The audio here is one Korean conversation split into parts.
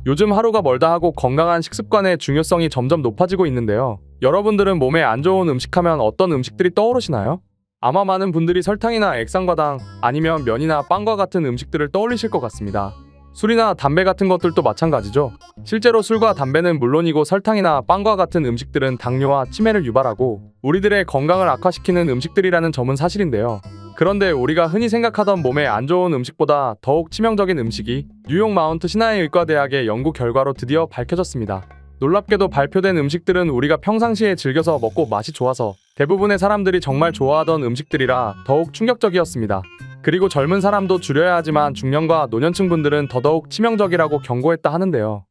요즘 하루가 멀다 하고 건강한 식습관의 중요성이 점점 높아지고 있는데요. 여러분들은 몸에 안 좋은 음식하면 어떤 음식들이 떠오르시나요? 아마 많은 분들이 설탕이나 액상과당, 아니면 면이나 빵과 같은 음식들을 떠올리실 것 같습니다. 술이나 담배 같은 것들도 마찬가지죠. 실제로 술과 담배는 물론이고 설탕이나 빵과 같은 음식들은 당뇨와 치매를 유발하고 우리들의 건강을 악화시키는 음식들이라는 점은 사실인데요. 그런데 우리가 흔히 생각하던 몸에 안 좋은 음식보다 더욱 치명적인 음식이 뉴욕 마운트 시나이 의과대학의 연구 결과로 드디어 밝혀졌습니다. 놀랍게도 발표된 음식들은 우리가 평상시에 즐겨서 먹고 맛이 좋아서 대부분의 사람들이 정말 좋아하던 음식들이라 더욱 충격적이었습니다. 그리고 젊은 사람도 줄여야 하지만 중년과 노년층 분들은 더더욱 치명적이라고 경고했다 하는데요.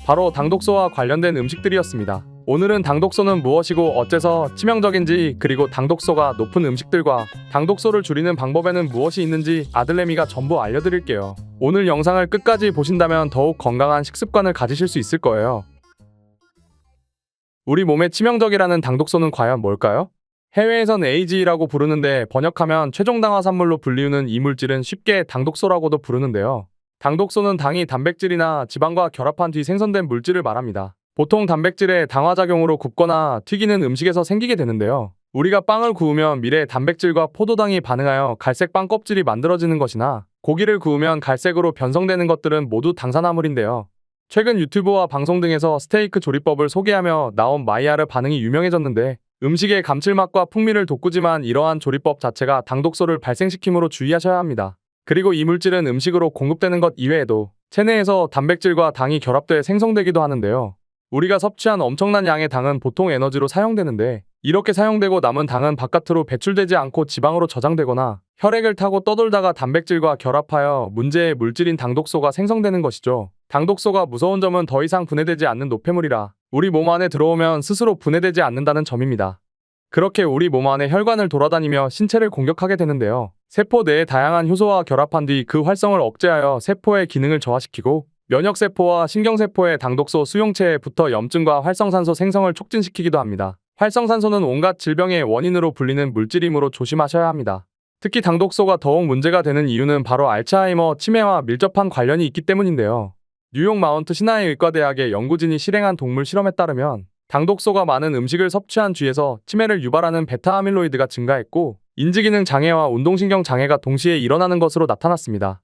바로 당독소와 관련된 음식들이었습니다. 오늘은 당독소는 무엇이고 어째서 치명적인지, 그리고 당독소가 높은 음식들과 당독소를 줄이는 방법에는 무엇이 있는지 아들내미가 전부 알려드릴게요. 오늘 영상을 끝까지 보신다면 더욱 건강한 식습관을 가지실 수 있을 거예요. 우리 몸에 치명적이라는 당독소는 과연 뭘까요? 해외에선 AGE라고 부르는데 번역하면 최종당화산물로 불리우는 이 물질은 쉽게 당독소라고도 부르는데요. 당독소는 당이 단백질이나 지방과 결합한 뒤 생성된 물질을 말합니다. 보통 단백질의 당화작용으로 굽거나 튀기는 음식에서 생기게 되는데요. 우리가 빵을 구우면 밀의 단백질과 포도당이 반응하여 갈색 빵 껍질이 만들어지는 것이나 고기를 구우면 갈색으로 변성되는 것들은 모두 당산화물인데요. 최근 유튜브와 방송 등에서 스테이크 조리법을 소개하며 나온 마이야르 반응이 유명해졌는데 음식의 감칠맛과 풍미를 돋구지만 이러한 조리법 자체가 당독소를 발생시키므로 주의하셔야 합니다. 그리고 이 물질은 음식으로 공급되는 것 이외에도 체내에서 단백질과 당이 결합돼 생성되기도 하는데요. 우리가 섭취한 엄청난 양의 당은 보통 에너지로 사용되는데 이렇게 사용되고 남은 당은 바깥으로 배출되지 않고 지방으로 저장되거나 혈액을 타고 떠돌다가 단백질과 결합하여 문제의 물질인 당독소가 생성되는 것이죠. 당독소가 무서운 점은 더 이상 분해되지 않는 노폐물이라 우리 몸 안에 들어오면 스스로 분해되지 않는다는 점입니다. 그렇게 우리 몸 안에 혈관을 돌아다니며 신체를 공격하게 되는데요. 세포 내의 다양한 효소와 결합한 뒤 그 활성을 억제하여 세포의 기능을 저하시키고 면역세포와 신경세포의 당독소 수용체에 붙어 염증과 활성산소 생성을 촉진시키기도 합니다. 활성산소는 온갖 질병의 원인으로 불리는 물질이므로 조심하셔야 합니다. 특히 당독소가 더욱 문제가 되는 이유는 바로 알츠하이머, 치매와 밀접한 관련이 있기 때문인데요. 뉴욕 마운트 시나이 의과대학의 연구진이 실행한 동물 실험에 따르면 당독소가 많은 음식을 섭취한 뒤에서 치매를 유발하는 베타아밀로이드가 증가했고 인지기능 장애와 운동신경 장애가 동시에 일어나는 것으로 나타났습니다.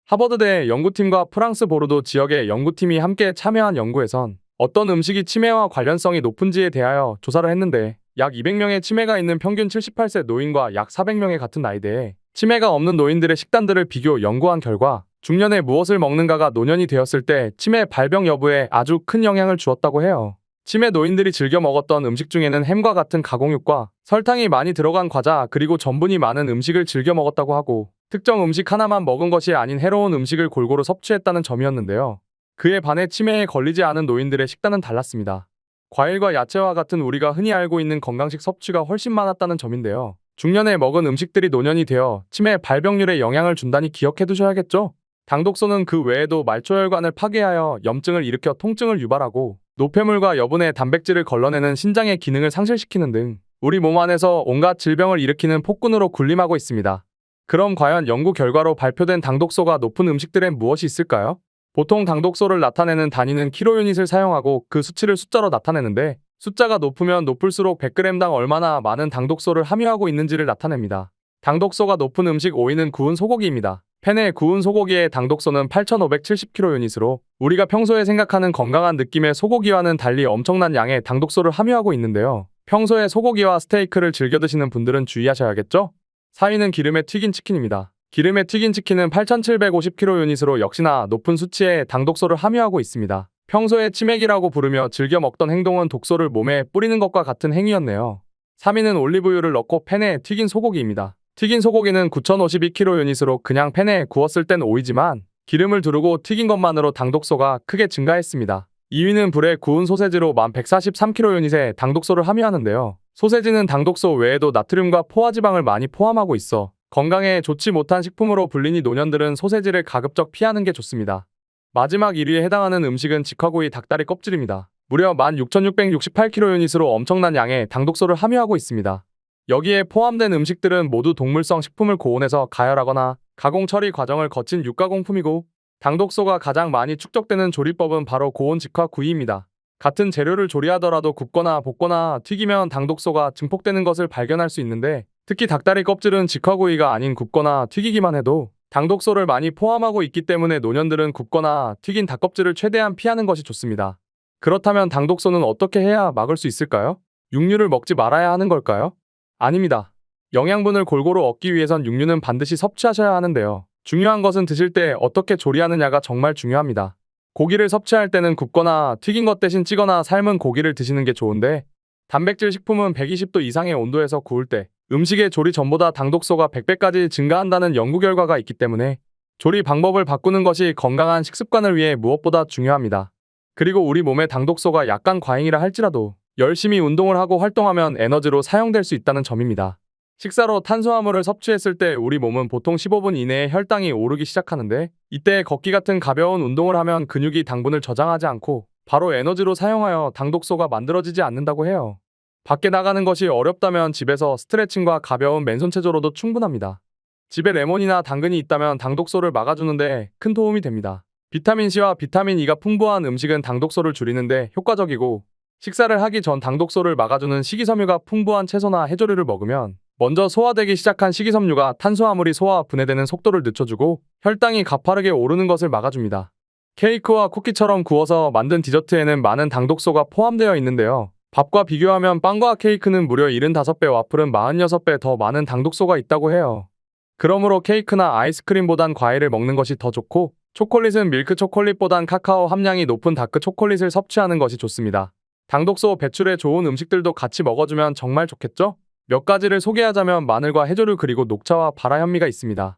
하버드대 연구팀과 프랑스 보르도 지역의 연구팀이 함께 참여한 연구에선 어떤 음식이 치매와 관련성이 높은지에 대하여 조사를 했는데 약 200명의 치매가 있는 평균 78세 노인과 약 400명의 같은 나이대에 치매가 없는 노인들의 식단들을 비교 연구한 결과 중년에 무엇을 먹는가가 노년이 되었을 때 치매 발병 여부에 아주 큰 영향을 주었다고 해요. 치매 노인들이 즐겨 먹었던 음식 중에는 햄과 같은 가공육과 설탕이 많이 들어간 과자 그리고 전분이 많은 음식을 즐겨 먹었다고 하고 특정 음식 하나만 먹은 것이 아닌 해로운 음식을 골고루 섭취했다는 점이었는데요. 그에 반해 치매에 걸리지 않은 노인들의 식단은 달랐습니다. 과일과 야채와 같은 우리가 흔히 알고 있는 건강식 섭취가 훨씬 많았다는 점인데요. 중년에 먹은 음식들이 노년이 되어 치매 발병률에 영향을 준다니 기억해 두셔야겠죠? 당독소는 그 외에도 말초혈관을 파괴하여 염증을 일으켜 통증을 유발하고 노폐물과 여분의 단백질을 걸러내는 신장의 기능을 상실시키는 등 우리 몸 안에서 온갖 질병을 일으키는 폭군으로 군림하고 있습니다. 그럼 과연 연구 결과로 발표된 당독소가 높은 음식들엔 무엇이 있을까요? 보통 당독소를 나타내는 단위는 킬로유닛을 사용하고 그 수치를 숫자로 나타내는데 숫자가 높으면 높을수록 100g당 얼마나 많은 당독소를 함유하고 있는지를 나타냅니다. 당독소가 높은 음식 5위는 구운 소고기입니다. 팬에 구운 소고기의 당독소는 8,570kcal로 우리가 평소에 생각하는 건강한 느낌의 소고기와는 달리 엄청난 양의 당독소를 함유하고 있는데요. 평소에 소고기와 스테이크를 즐겨 드시는 분들은 주의하셔야겠죠? 4위는 기름에 튀긴 치킨입니다. 기름에 튀긴 치킨은 8,750kcal로 역시나 높은 수치의 당독소를 함유하고 있습니다. 평소에 치맥이라고 부르며 즐겨 먹던 행동은 독소를 몸에 뿌리는 것과 같은 행위였네요. 3위는 올리브유를 넣고 팬에 튀긴 소고기입니다. 튀긴 소고기는 9,052kcal로 그냥 팬에 구웠을 땐 5위지만 기름을 두르고 튀긴 것만으로 당독소가 크게 증가했습니다. 2위는 불에 구운 소세지로 1,143kcal의 당독소를 함유하는데요. 소세지는 당독소 외에도 나트륨과 포화지방을 많이 포함하고 있어 건강에 좋지 못한 식품으로 불리니 노년들은 소세지를 가급적 피하는 게 좋습니다. 마지막 1위에 해당하는 음식은 직화구이 닭다리 껍질입니다. 무려 16,668kcal로 엄청난 양의 당독소를 함유하고 있습니다. 여기에 포함된 음식들은 모두 동물성 식품을 고온에서 가열하거나 가공 처리 과정을 거친 육가공품이고 당독소가 가장 많이 축적되는 조리법은 바로 고온 직화구이입니다. 같은 재료를 조리하더라도 굽거나 볶거나 튀기면 당독소가 증폭되는 것을 발견할 수 있는데, 특히 닭다리 껍질은 직화구이가 아닌 굽거나 튀기기만 해도 당독소를 많이 포함하고 있기 때문에 노년들은 굽거나 튀긴 닭껍질을 최대한 피하는 것이 좋습니다. 그렇다면 당독소는 어떻게 해야 막을 수 있을까요? 육류를 먹지 말아야 하는 걸까요? 아닙니다. 영양분을 골고루 얻기 위해선 육류는 반드시 섭취하셔야 하는데요. 중요한 것은 드실 때 어떻게 조리하느냐가 정말 중요합니다. 고기를 섭취할 때는 굽거나 튀긴 것 대신 찌거나 삶은 고기를 드시는 게 좋은데, 단백질 식품은 120도 이상의 온도에서 구울 때 음식의 조리 전보다 당독소가 100배까지 증가한다는 연구 결과가 있기 때문에 조리 방법을 바꾸는 것이 건강한 식습관을 위해 무엇보다 중요합니다. 그리고 우리 몸의 당독소가 약간 과잉이라 할지라도 열심히 운동을 하고 활동하면 에너지로 사용될 수 있다는 점입니다. 식사로 탄수화물을 섭취했을 때 우리 몸은 보통 15분 이내에 혈당이 오르기 시작하는데, 이때 걷기 같은 가벼운 운동을 하면 근육이 당분을 저장하지 않고 바로 에너지로 사용하여 당독소가 만들어지지 않는다고 해요. 밖에 나가는 것이 어렵다면 집에서 스트레칭과 가벼운 맨손 체조로도 충분합니다. 집에 레몬이나 당근이 있다면 당독소를 막아주는데 큰 도움이 됩니다. 비타민C와 비타민 E가 풍부한 음식은 당독소를 줄이는데 효과적이고, 식사를 하기 전 당독소를 막아주는 식이섬유가 풍부한 채소나 해조류를 먹으면 먼저 소화되기 시작한 식이섬유가 탄수화물이 소화 분해되는 속도를 늦춰주고 혈당이 가파르게 오르는 것을 막아줍니다. 케이크와 쿠키처럼 구워서 만든 디저트에는 많은 당독소가 포함되어 있는데요. 밥과 비교하면 빵과 케이크는 무려 75배, 와플은 46배 더 많은 당독소가 있다고 해요. 그러므로 케이크나 아이스크림보단 과일을 먹는 것이 더 좋고, 초콜릿은 밀크 초콜릿보단 카카오 함량이 높은 다크 초콜릿을 섭취하는 것이 좋습니다. 당독소 배출에 좋은 음식들도 같이 먹어주면 정말 좋겠죠? 몇 가지를 소개하자면 마늘과 해조류 그리고 녹차와 바라현미가 있습니다.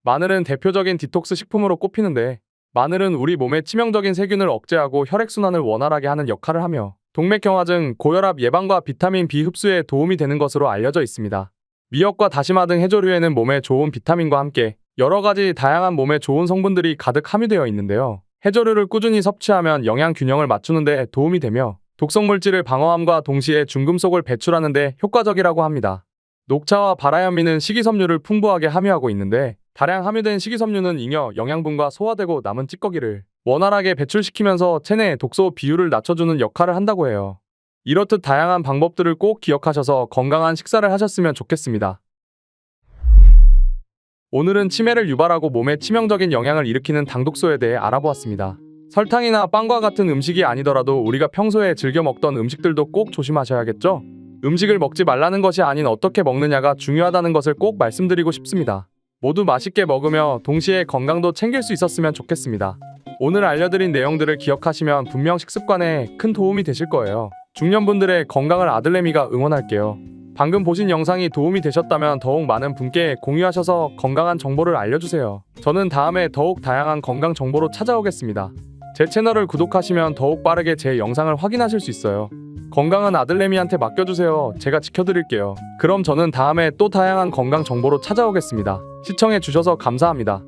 마늘은 대표적인 디톡스 식품으로 꼽히는데, 마늘은 우리 몸의 치명적인 세균을 억제하고 혈액순환을 원활하게 하는 역할을 하며 동맥경화증, 고혈압 예방과 비타민 B 흡수에 도움이 되는 것으로 알려져 있습니다. 미역과 다시마 등 해조류에는 몸에 좋은 비타민과 함께 여러 가지 다양한 몸에 좋은 성분들이 가득 함유되어 있는데요. 해조류를 꾸준히 섭취하면 영양 균형을 맞추는 데 도움이 되며 독성 물질을 방어함과 동시에 중금속을 배출하는 데 효과적이라고 합니다. 녹차와 바라현미는 식이섬유를 풍부하게 함유하고 있는데, 다량 함유된 식이섬유는 잉여 영양분과 소화되고 남은 찌꺼기를 원활하게 배출시키면서 체내 독소 비율을 낮춰주는 역할을 한다고 해요. 이렇듯 다양한 방법들을 꼭 기억하셔서 건강한 식사를 하셨으면 좋겠습니다. 오늘은 치매를 유발하고 몸에 치명적인 영향을 일으키는 당독소에 대해 알아보았습니다. 설탕이나 빵과 같은 음식이 아니더라도 우리가 평소에 즐겨 먹던 음식들도 꼭 조심하셔야겠죠? 음식을 먹지 말라는 것이 아닌 어떻게 먹느냐가 중요하다는 것을 꼭 말씀드리고 싶습니다. 모두 맛있게 먹으며 동시에 건강도 챙길 수 있었으면 좋겠습니다. 오늘 알려드린 내용들을 기억하시면 분명 식습관에 큰 도움이 되실 거예요. 중년분들의 건강을 아들내미가 응원할게요. 방금 보신 영상이 도움이 되셨다면 더욱 많은 분께 공유하셔서 건강한 정보를 알려주세요. 저는 다음에 더욱 다양한 건강 정보로 찾아오겠습니다. 제 채널을 구독하시면 더욱 빠르게 제 영상을 확인하실 수 있어요. 건강한 아들내미한테 맡겨주세요. 제가 지켜드릴게요. 그럼 저는 다음에 또 다양한 건강 정보로 찾아오겠습니다. 시청해주셔서 감사합니다.